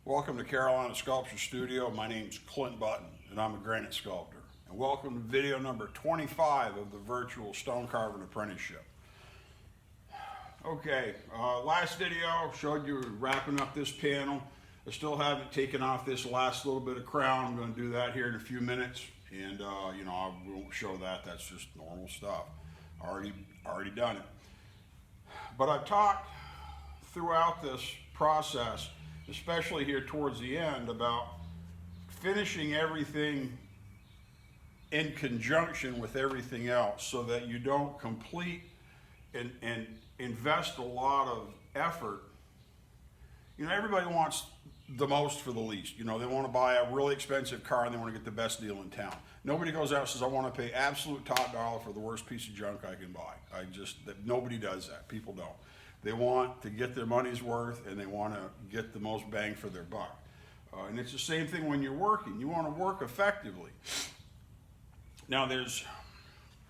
Welcome to Carolina Sculpture Studio. My name's Clint Button and I'm a granite sculptor. And welcome to video number 25 of the virtual stone carving apprenticeship. Okay, last video showed you wrapping up this panel. I still haven't taken off this last little bit of crown. I'm going to do that here in a few minutes. And I won't show that. That's just normal stuff. Already done it. But I've talked throughout this process, especially here towards the end, about finishing everything in conjunction with everything else so that you don't complete and invest a lot of effort. Everybody wants the most for the least. They want to buy a really expensive car and they want to get the best deal in town. Nobody goes out and says, I want to pay absolute top dollar for the worst piece of junk I can buy. Nobody does that. People don't. They want to get their money's worth and they want to get the most bang for their buck. And it's the same thing when you're working. You want to work effectively. Now there's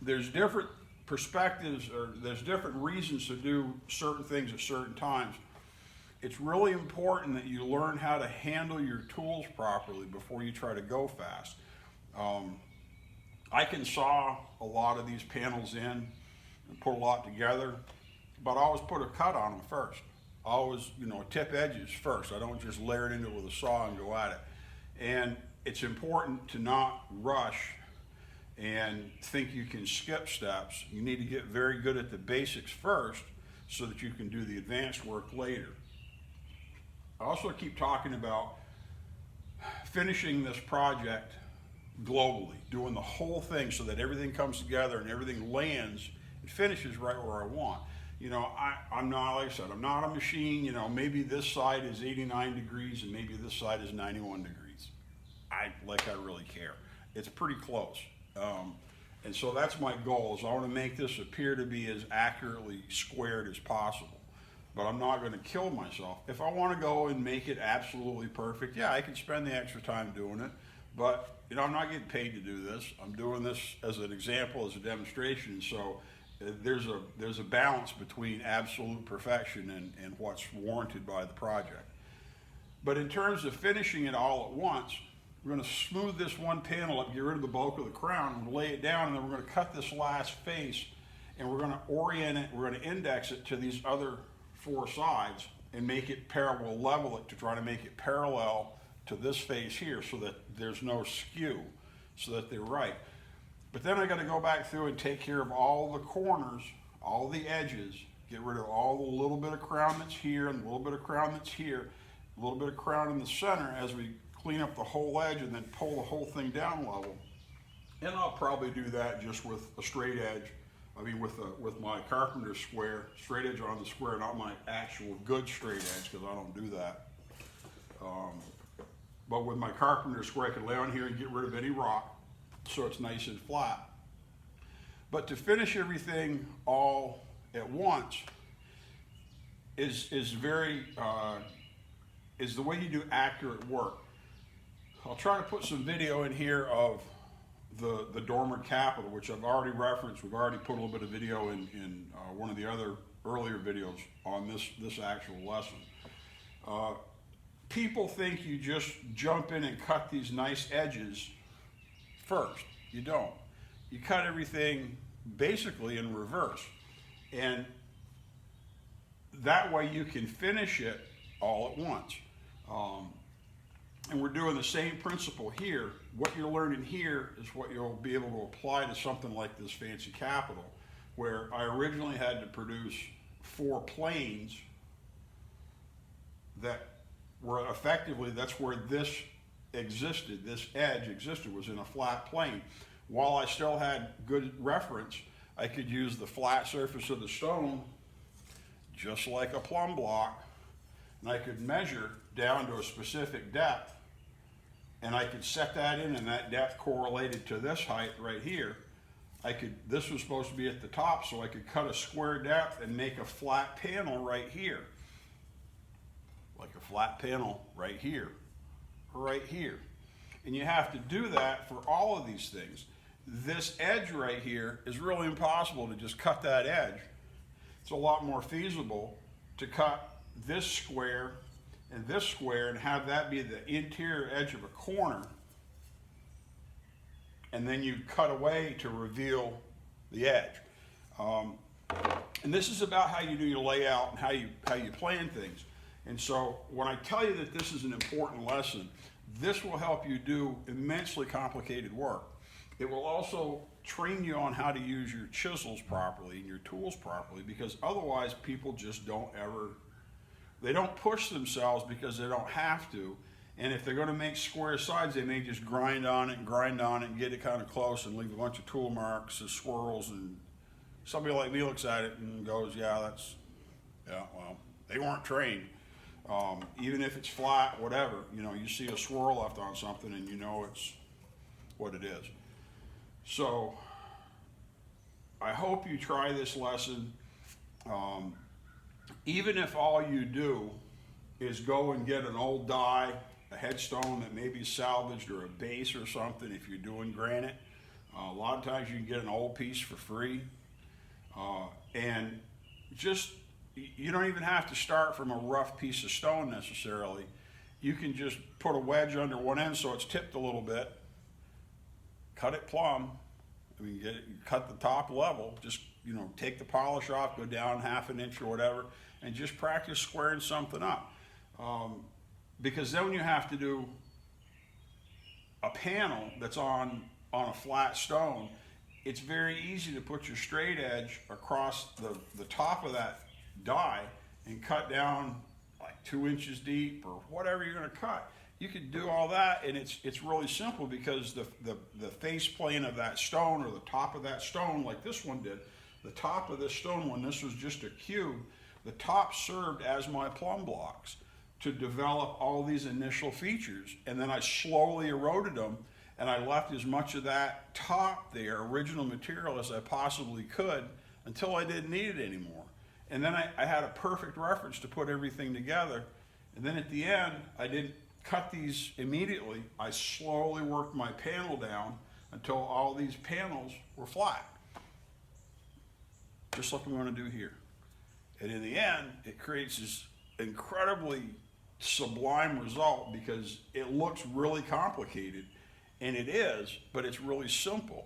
different perspectives, or there's different reasons to do certain things at certain times. It's really important that you learn how to handle your tools properly before you try to go fast. I can saw a lot of these panels in and put a lot together, but I always put a cut on them first. I always, tip edges first. I don't just layer it into it with a saw and go at it. And it's important to not rush and think you can skip steps. You need to get very good at the basics first so that you can do the advanced work later. I also keep talking about finishing this project globally, doing the whole thing so that everything comes together and everything lands and finishes right where I want. I'm not, like I said, I'm not a machine. Maybe this side is 89 degrees and maybe this side is 91 degrees. I really care. It's pretty close. And so that's my goal, is I want to make this appear to be as accurately squared as possible. But I'm not going to kill myself. If I want to go and make it absolutely perfect, yeah, I can spend the extra time doing it. But, I'm not getting paid to do this. I'm doing this as an example, as a demonstration. So there's a balance between absolute perfection and what's warranted by the project. But in terms of finishing it all at once, we're going to smooth this one panel up, get rid of the bulk of the crown, and lay it down, and then we're going to cut this last face, and we're going to orient it, we're going to index it to these other four sides and make it parallel, level it to try to make it parallel to this face here so that there's no skew, so that they're right. But then I got to go back through and take care of all the corners, all the edges, get rid of all the little bit of crown that's here and a little bit of crown that's here, a little bit of crown in the center as we clean up the whole edge and then pull the whole thing down level. And I'll probably do that just with a straight edge. With my carpenter square, straight edge on the square, not my actual good straight edge, because I don't do that. But with my carpenter square, I can lay on here and get rid of any rock, so it's nice and flat. But to finish everything all at once is the way you do accurate work. I'll try to put some video in here of the dormer capital, which I've already referenced. We've already put a little bit of video in one of the other earlier videos on this actual lesson. People think you just jump in and cut these nice edges first. You don't. You cut everything basically in reverse. And that way you can finish it all at once. And we're doing the same principle here. What you're learning here is what you'll be able to apply to something like this fancy capital, where I originally had to produce 4 planes that were effectively, that's where this existed, this edge existed, was in a flat plane. While I still had good reference, I could use the flat surface of the stone just like a plumb block, and I could measure down to a specific depth, and I could set that in, and that depth correlated to this height right here. This was supposed to be at the top, so I could cut a square depth and make a flat panel right here. Like a flat panel right here, right here. And you have to do that for all of these things. This edge right here is really impossible to just cut that edge. It's a lot more feasible to cut this square and this square and have that be the interior edge of a corner, and then you cut away to reveal the edge. And this is about how you do your layout and how you plan things. And so when I tell you that this is an important lesson, this will help you do immensely complicated work. It will also train you on how to use your chisels properly and your tools properly, because otherwise people just they don't push themselves because they don't have to. And if they're going to make square sides, they may just grind on it and get it kind of close and leave a bunch of tool marks and swirls, and somebody like me looks at it and goes, yeah, well, they weren't trained. Even if it's flat, whatever, you see a swirl left on something and you know it's what it is. So I hope you try this lesson. Even if all you do is go and get an old die, a headstone that may be salvaged, or a base or something, if you're doing granite, a lot of times you can get an old piece for free. And just, you don't even have to start from a rough piece of stone necessarily. You can just put a wedge under one end so it's tipped a little bit, cut it plumb. Cut the top level, just, take the polish off, go down half an inch or whatever, and just practice squaring something up. Because then when you have to do a panel that's on a flat stone, it's very easy to put your straight edge across the top of that die and cut down like 2 inches deep or whatever you're going to cut. You could do all that, and it's really simple, because the face plane of that stone, or the top of that stone, like this one did, the top of this stone, when this was just a cube, the top served as my plumb blocks to develop all these initial features, and then I slowly eroded them, and I left as much of that top there, original material, as I possibly could, until I didn't need it anymore. And then I had a perfect reference to put everything together, and then at the end, I didn't cut these immediately. I slowly worked my panel down until all these panels were flat, just like I'm going to do here. And in the end, it creates this incredibly sublime result, because it looks really complicated, and it is, but it's really simple.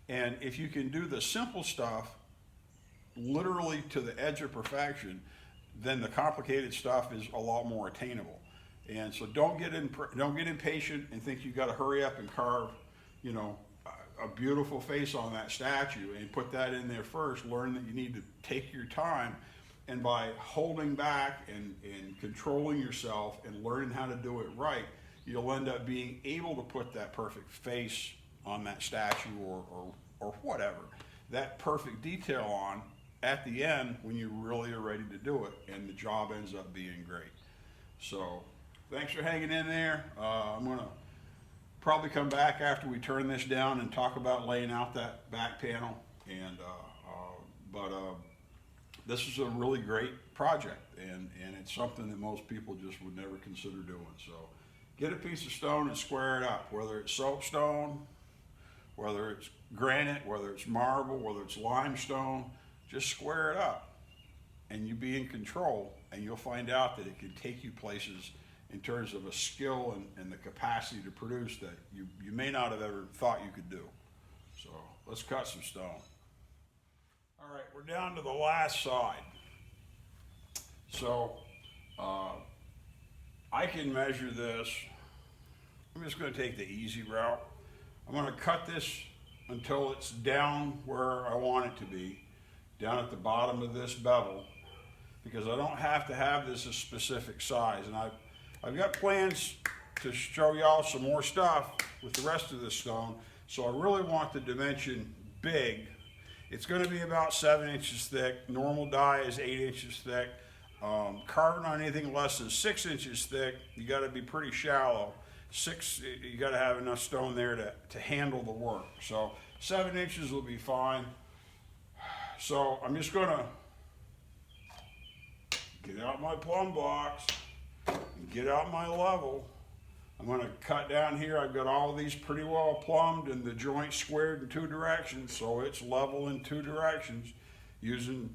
And if you can do the simple stuff literally to the edge of perfection, then the complicated stuff is a lot more attainable. And so don't get impatient and think you got to hurry up and carve, a beautiful face on that statue and put that in there first. Learn that you need to take your time, and by holding back and controlling yourself and learning how to do it right, you'll end up being able to put that perfect face on that statue or whatever, that perfect detail on at the end when you really are ready to do it, and the job ends up being great. So thanks for hanging in there. I'm going to probably come back after we turn this down and talk about laying out that back panel. But this is a really great project, and it's something that most people just would never consider doing. So get a piece of stone and square it up, whether it's soapstone, whether it's granite, whether it's marble, whether it's limestone. Just square it up, and you be in control, and you'll find out that it can take you places in terms of a skill and the capacity to produce that you may not have ever thought you could do. So let's cut some stone. All right, we're down to the last side. So I can measure this. I'm just going to take the easy route. I'm going to cut this until it's down where I want it to be, down at the bottom of this bevel, because I don't have to have this a specific size. And I've got plans to show y'all some more stuff with the rest of this stone, so I really want the dimension big. It's going to be about 7 inches thick. Normal die is 8 inches thick. Carving on anything less than 6 inches thick, you got to be pretty shallow. You got to have enough stone there to handle the work. So 7 inches will be fine. So I'm just going to get out my plumb box and get out my level. I'm going to cut down here. I've got all of these pretty well plumbed and the joint squared in 2 directions, so it's level in 2 directions, using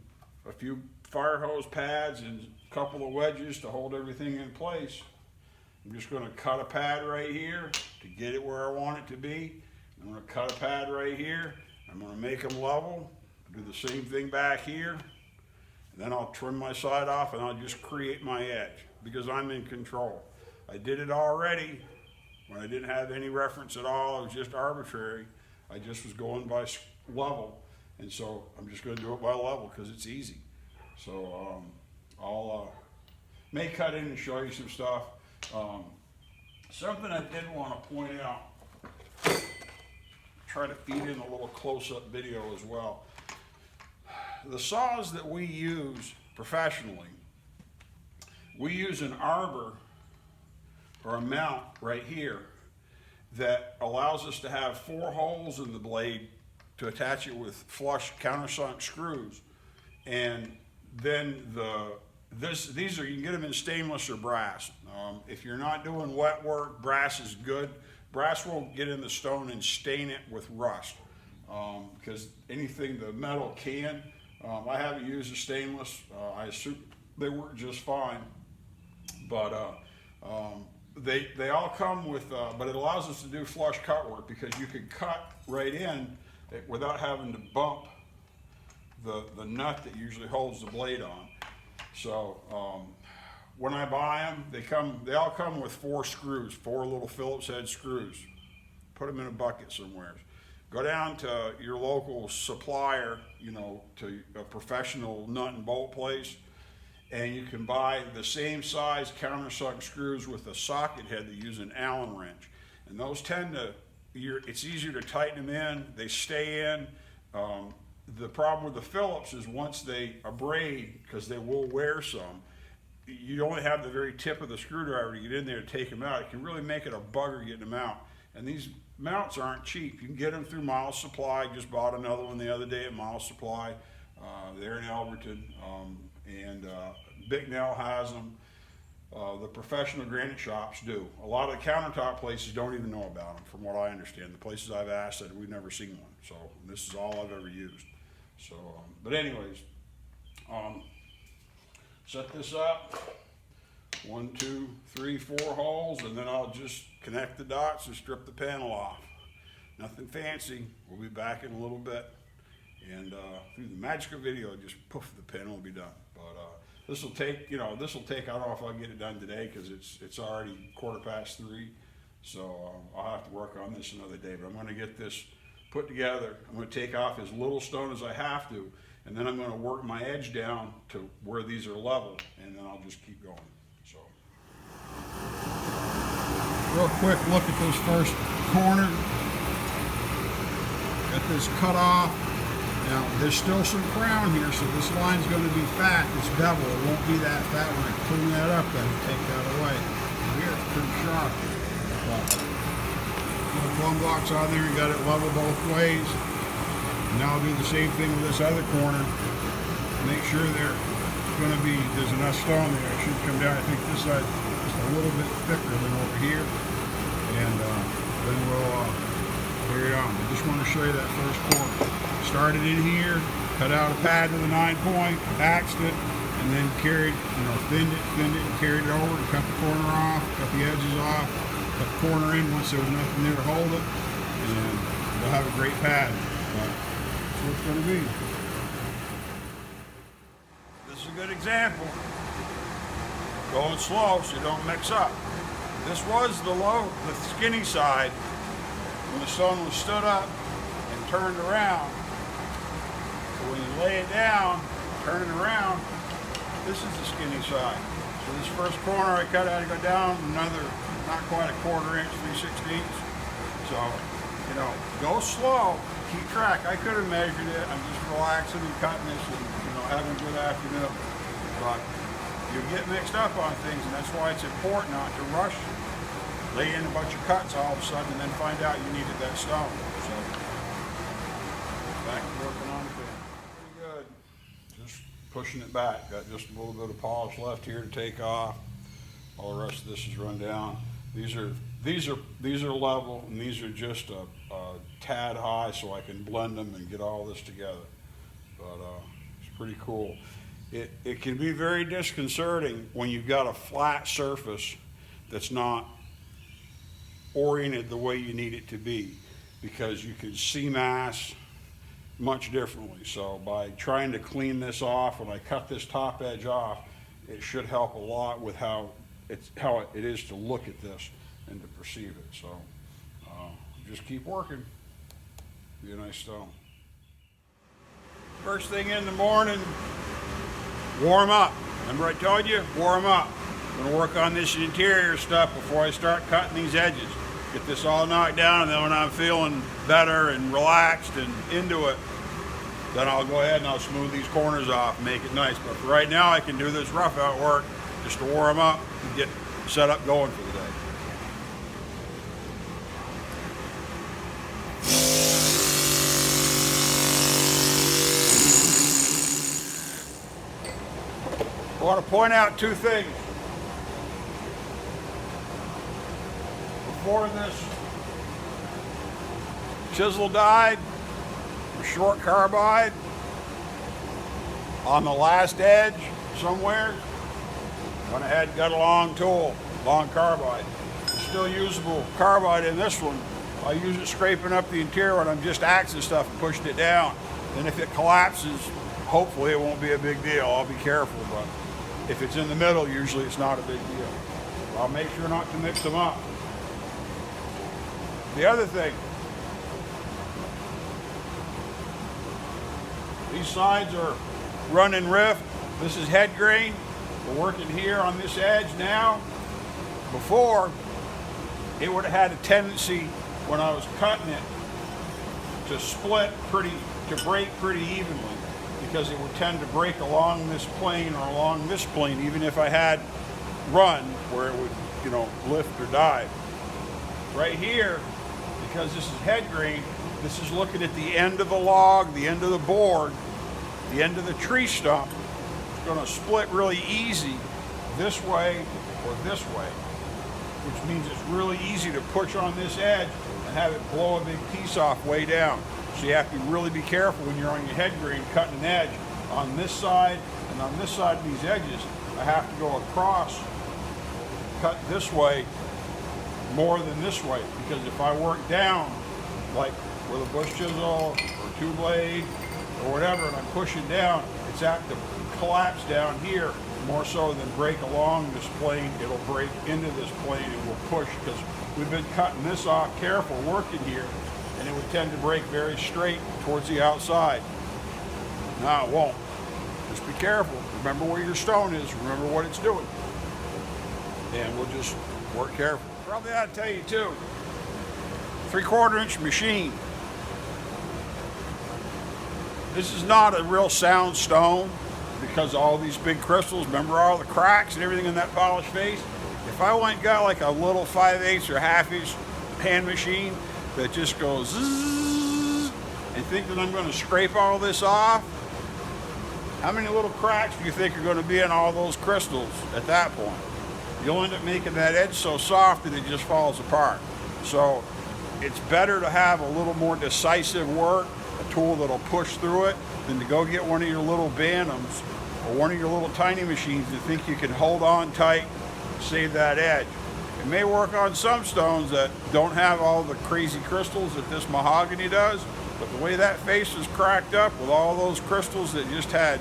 a few fire hose pads and a couple of wedges to hold everything in place. I'm just going to cut a pad right here to get it where I want it to be. I'm going to cut a pad right here. I'm going to make them level, do the same thing back here, and then I'll trim my side off and I'll just create my edge because I'm in control. I did it already when I didn't have any reference at all. It was just arbitrary. I just was going by level, and so I'm just going to do it by level because it's easy. So I'll may cut in and show you some stuff. Something I did want to point out, try to feed in a little close-up video as well. The saws that we use professionally, we use an arbor or a mount right here that allows us to have 4 holes in the blade to attach it with flush countersunk screws. And then these are, you can get them in stainless or brass. If you're not doing wet work, brass is good. Brass won't get in the stone and stain it with rust, because anything the metal can. I haven't used a stainless. I assume they work just fine, but they all come with, but it allows us to do flush cut work because you can cut right in without having to bump the nut that usually holds the blade on. So when I buy them, they all come with 4 screws, 4 little Phillips head screws. Put them in a bucket somewhere. Go down to your local supplier, you know, to a professional nut and bolt place, and you can buy the same size countersunk screws with a socket head that use an Allen wrench. And those tend to, it's easier to tighten them in, they stay in. The problem with the Phillips is once they abrade, because they will wear some, you only have the very tip of the screwdriver to get in there to take them out. It can really make it a bugger getting them out. And these mounts aren't cheap. You can get them through Miles Supply. Just bought another one the other day at Miles Supply. They're in Alberton, and Bicknell has them. The professional granite shops do. A lot of the countertop places don't even know about them, from what I understand. The places I've asked said we've never seen one. So this is all I've ever used. So, but anyways, set this up. 1, 2, 3, 4 holes, and then I'll just connect the dots and strip the panel off. Nothing fancy. We'll be back in a little bit, and through the magic of video, just poof, the panel will be done. But this will take, I don't know if I'll get it done today because it's already 3:15. So I'll have to work on this another day. But I'm going to get this put together. I'm going to take off as little stone as I have to, and then I'm going to work my edge down to where these are level, and then I'll just keep going. So, real quick look at this first corner. Got this cut off. Now there's still some crown here, so this line's going to be fat. This bevel, it won't be that fat when I clean that up. Then take that away. Here it's pretty sharp. The plumb blocks on there, you got it level both ways. And now I'll do the same thing with this other corner. Make sure there's enough stone there. It should come down. I think this side just a little bit thicker than over here. And then we'll carry on. I just want to show you that first corner. Started in here, cut out a pad with a 9-point, axed it, and then carried, thinned it, and carried it over and cut the corner off, cut the edges off, cut the corner in once there was nothing there to hold it, and we'll have a great pad. But that's what it's going to be. This is a good example. Going slow so you don't mix up. This was the skinny side when the stone was stood up and turned around. So when you lay it down, turn it around, this is the skinny side. So this first corner I cut, I had to go down another, not quite a 1/4 inch, 3/16. So, go slow, keep track. I could have measured it. I'm just relaxing and cutting this and, having a good afternoon. But you get mixed up on things, and that's why it's important not to rush. Lay in a bunch of cuts all of a sudden and then find out you needed that stone. So, back to working on it. Pretty good. Just pushing it back. Got just a little bit of polish left here to take off. All the rest of this is run down. These are level, and these are just a tad high, so I can blend them and get all this together. But it's pretty cool. It can be very disconcerting when you've got a flat surface that's not oriented the way you need it to be, because you can see mass much differently. So by trying to clean this off, when I cut this top edge off, it should help a lot with how it is to look at this and to perceive it. So just keep working. Be a nice stone. First thing in the morning, warm up. Remember I told you, warm up. I'm gonna work on this interior stuff before I start cutting these edges. Get this all knocked down, and then when I'm feeling better and relaxed and into it, then I'll go ahead and I'll smooth these corners off and make it nice. But for right now, I can do this rough out work just to warm up and get set up going for the day. I want to point out two things. Before this chisel died, a short carbide on the last edge somewhere, went ahead and got a long tool, long carbide. It's still usable carbide in this one. I use it scraping up the interior when I'm just axing stuff and pushing it down. And if it collapses, hopefully it won't be a big deal. I'll be careful, but if it's in the middle, usually it's not a big deal. I'll make sure not to mix them up. The other thing, these sides are running rift. This is head grain. We're working here on this edge now. Before, it would have had a tendency when I was cutting it to break pretty evenly, because it would tend to break along this plane or along this plane, even if I had run where it would, lift or dive. Right here, because this is head grain, this is looking at the end of the log, the end of the board, the end of the tree stump. It's going to split really easy this way or this way, which means it's really easy to push on this edge and have it blow a big piece off way down. So you have to really be careful when you're on your head grain cutting an edge. On this side and on this side of these edges, I have to go across, cut this way more than this way, because if I work down, like with a bush chisel or two blade or whatever, and I'm pushing down, it's apt to collapse down here more so than break along this plane. It'll break into this plane and will push, because we've been cutting this off careful working here, and it would tend to break very straight towards the outside. No, it won't. Just be careful. Remember where your stone is. Remember what it's doing. And we'll just work careful. Probably ought to tell you too, 3/4 inch machine. This is not a real sound stone because all these big crystals, remember all the cracks and everything in that polished face? If I went and got like a little 5/8 or 1/2 inch hand machine that just goes zzz, and think that I'm going to scrape all this off, how many little cracks do you think are going to be in all those crystals at that point? You'll end up making that edge so soft that it just falls apart. So it's better to have a little more decisive work, a tool that'll push through it, than to go get one of your little Bantams or one of your little tiny machines and think you can hold on tight, save that edge. It may work on some stones that don't have all the crazy crystals that this mahogany does, but the way that face is cracked up with all those crystals that just had,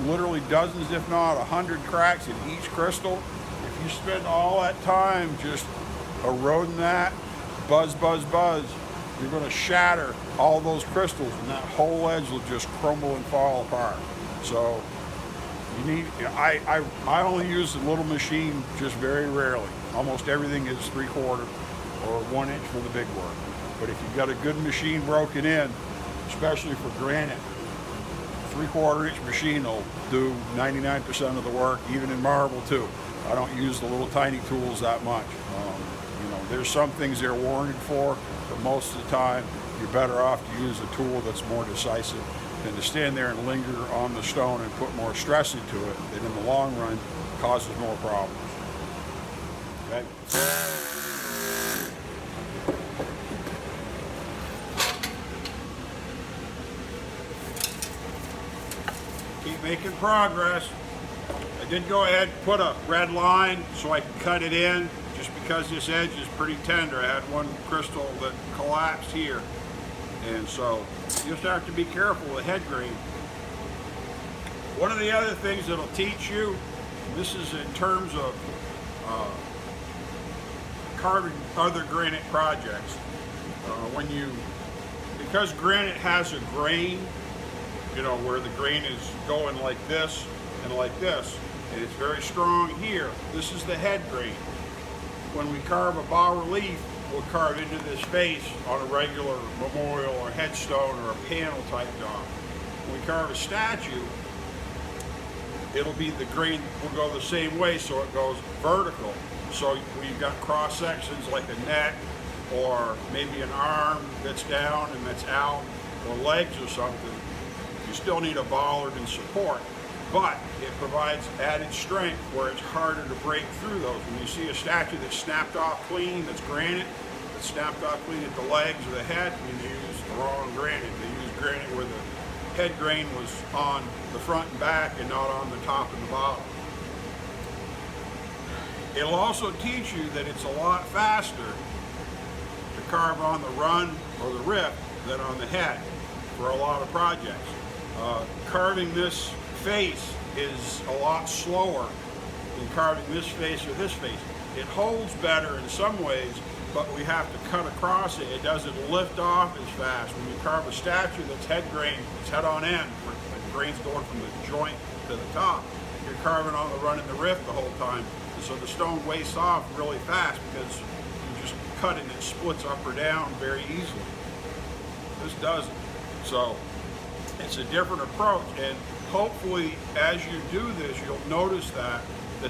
literally dozens, if not 100 cracks in each crystal, if you spend all that time just eroding that, buzz, you're going to shatter all those crystals, and that whole edge will just crumble and fall apart. So you need, I only use the little machine just very rarely. Almost everything is 3/4 or 1 inch for the big work. But if you've got a good machine broken in, especially for granite, 3/4 inch machine will do 99% of the work, even in marble too. I don't use the little tiny tools that much. There's some things they're warranted for, but most of the time you're better off to use a tool that's more decisive than to stand there and linger on the stone and put more stress into it that in the long run causes more problems. Okay? Keep making progress. I did go ahead and put a red line so I can cut it in, just because this edge is pretty tender. I had one crystal that collapsed here, and so you just have to be careful with head grain. One of the other things that'll teach you, this is in terms of carving other granite projects. Because granite has a grain, you know, where the grain is going like this and like this, and it's very strong here. This is the head grain. When we carve a bas-relief, we'll carve into this face on a regular memorial or headstone or a panel type job. When we carve a statue, it'll be the grain will go the same way, so it goes vertical. So we've got cross sections like a neck, or maybe an arm that's down and that's out, or legs or something. You still need a bollard and support, but it provides added strength where it's harder to break through those. When you see a statue that's snapped off clean, that's granite, that's snapped off clean at the legs or the head, they use the wrong granite. They use granite where the head grain was on the front and back and not on the top and the bottom. It'll also teach you that it's a lot faster to carve on the run or the rip than on the head for a lot of projects. Carving this face is a lot slower than carving this face or this face. It holds better in some ways, but we have to cut across it. It doesn't lift off as fast. When you carve a statue that's head grain, it's head on end, where the grain's going from the joint to the top. You're carving on the run and the rip the whole time, and so the stone wastes off really fast because you just cut it and it splits up or down very easily. This doesn't. So it's a different approach, and hopefully as you do this, you'll notice that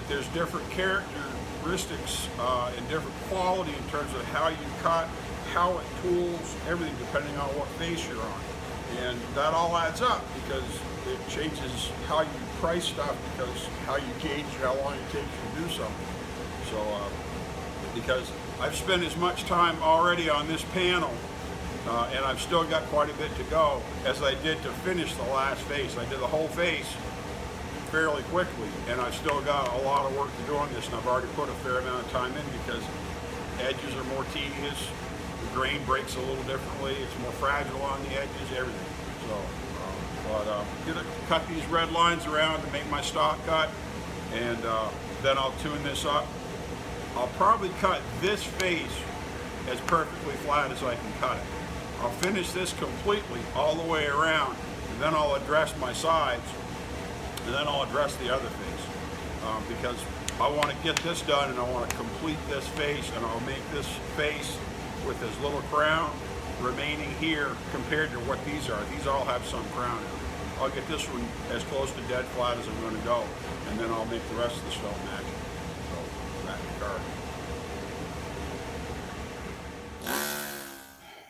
there's different characteristics and different quality in terms of how you cut, how it tools, everything depending on what face you're on. And that all adds up because it changes how you price stuff, because how you gauge how long it takes you to do something. So because I've spent as much time already on this panel, and I've still got quite a bit to go, as I did to finish the last face. I did the whole face fairly quickly, and I've still got a lot of work to do on this, and I've already put a fair amount of time in because edges are more tedious, the grain breaks a little differently, it's more fragile on the edges, everything. So, I'm gonna cut these red lines around to make my stock cut, and then I'll tune this up. I'll probably cut this face as perfectly flat as I can cut it. I'll finish this completely all the way around, and then I'll address my sides, and then I'll address the other face, because I want to get this done and I want to complete this face, and I'll make this face with this little crown remaining here compared to what these are. These all have some crown in them. I'll get this one as close to dead flat as I'm going to go, and then I'll make the rest of the stone match. So that's the card.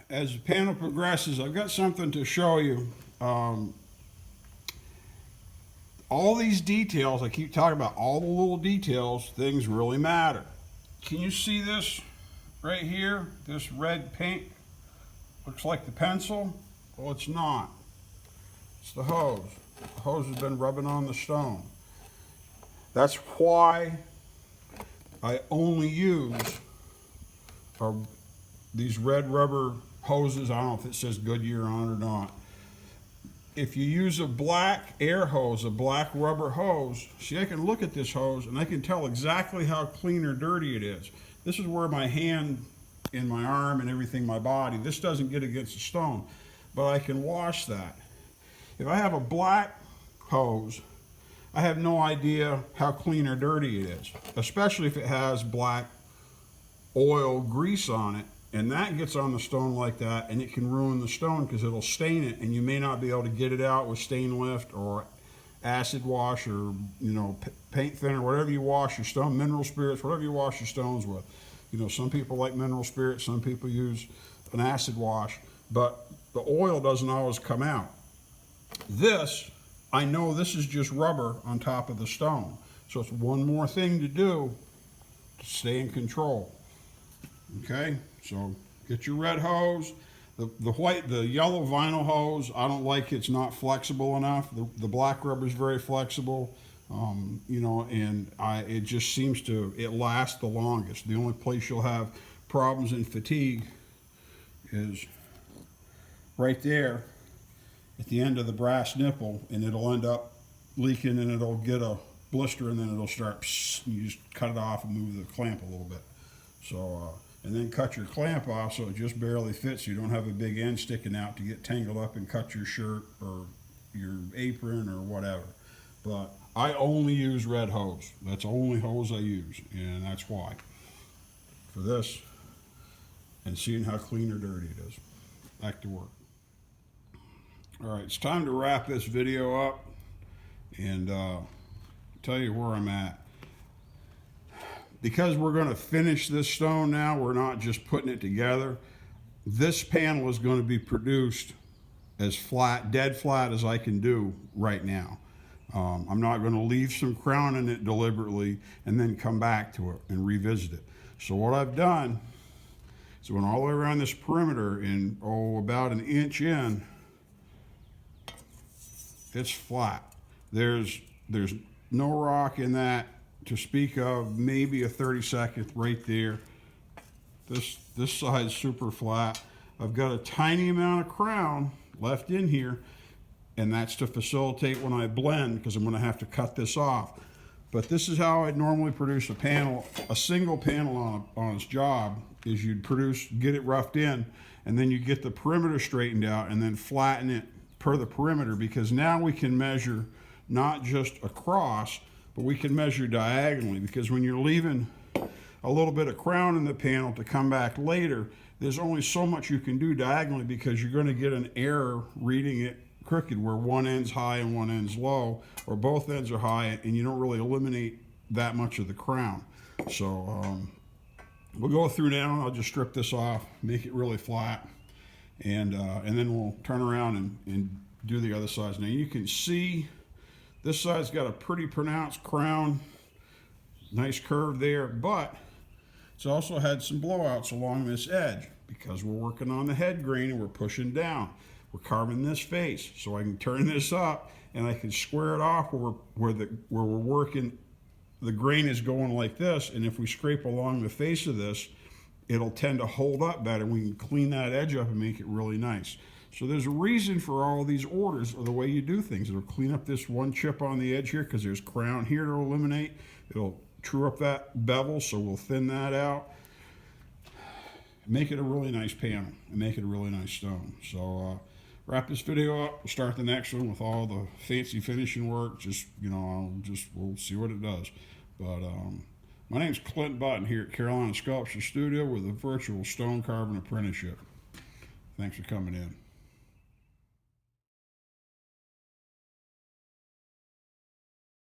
As the panel progresses, I've got something to show you. All these details, I keep talking about all the little details, things really matter. Can you see this right here? This red paint looks like the pencil. Well, it's not. It's the hose. The hose has been rubbing on the stone. That's why I only use these red rubber hoses. I don't know if it says Goodyear on it or not. If you use a black air hose, a black rubber hose, see, I can look at this hose and I can tell exactly how clean or dirty it is. This is where my hand and my arm and everything, my body, this doesn't get against the stone, but I can wash that. If I have a black hose, I have no idea how clean or dirty it is, especially if it has black oil grease on it. And that gets on the stone like that, and it can ruin the stone because it'll stain it, and you may not be able to get it out with stain lift or acid wash or, you know, paint thinner, whatever you wash your stone, mineral spirits, whatever you wash your stones with. You know, some people like mineral spirits, some people use an acid wash, but the oil doesn't always come out. This, I know this is just rubber on top of the stone. So it's one more thing to do to stay in control. Okay, so get your red hose. The yellow vinyl hose, I don't like. It's not flexible enough. The black rubber is very flexible, you know, and it just seems to, it lasts the longest. The only place you'll have problems in fatigue is right there at the end of the brass nipple, and it'll end up leaking and it'll get a blister, and then it'll start, you just cut it off and move the clamp a little bit. So, and then cut your clamp off so it just barely fits. So you don't have a big end sticking out to get tangled up and cut your shirt or your apron or whatever. But I only use red hose. That's the only hose I use, and that's why. For this, and seeing how clean or dirty it is. Back to work. All right, it's time to wrap this video up and tell you where I'm at. Because we're going to finish this stone now, we're not just putting it together. This panel is going to be produced as flat, dead flat as I can do right now. I'm not going to leave some crown in it deliberately and then come back to it and revisit it. So what I've done is went all the way around this perimeter, and about an inch in, it's flat. There's no rock in that to speak of, maybe a 32nd right there. This side's super flat. I've got a tiny amount of crown left in here, and that's to facilitate when I blend, because I'm going to have to cut this off. But this is how I'd normally produce a panel. A single panel on its job is you'd get it roughed in, and then you get the perimeter straightened out and then flatten it per the perimeter, because now we can measure not just across, but we can measure diagonally, because when you're leaving a little bit of crown in the panel to come back later, there's only so much you can do diagonally, because you're going to get an error reading it crooked where one end's high and one end's low, or both ends are high, and you don't really eliminate that much of the crown. So we'll go through now. I'll just strip this off, make it really flat, and then we'll turn around and do the other sides. Now you can see this side's got a pretty pronounced crown, nice curve there, but it's also had some blowouts along this edge because we're working on the head grain and we're pushing down. We're carving this face, so I can turn this up and I can square it off where we're working. The grain is going like this, and if we scrape along the face of this, it'll tend to hold up better. We can clean that edge up and make it really nice. So there's a reason for all these orders, or the way you do things. It'll clean up this one chip on the edge here because there's crown here to eliminate. It'll true up that bevel, so we'll thin that out. Make it a really nice panel and make it a really nice stone. So wrap this video up. We'll start the next one with all the fancy finishing work. Just, you know, we'll see what it does. But my name's Clint Button here at Carolina Sculpture Studio with a virtual stone carving apprenticeship. Thanks for coming in.